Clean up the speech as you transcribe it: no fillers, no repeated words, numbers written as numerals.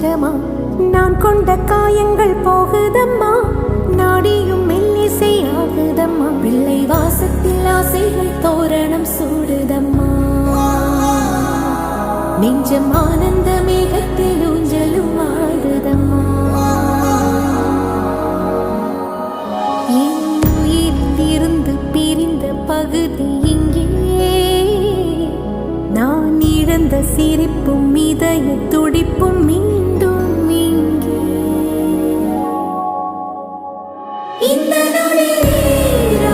நிஜமா நான் கொண்ட காயங்கள் போகுதம்மா நாடியும் மெல்லிசை ஆகுதம்மா பிள்ளை வாசத்தில் ஆசைகள் தோரணம் சூடுதம்மா நெஞ்சம் ஆனந்த மேகத்தில் ஊஞ்சலும் ஆடுதம்மா என் உயிரிலிருந்து பிரிந்த பகுதி இங்கே நான் இழந்த சிரிப்பும் இதயத்து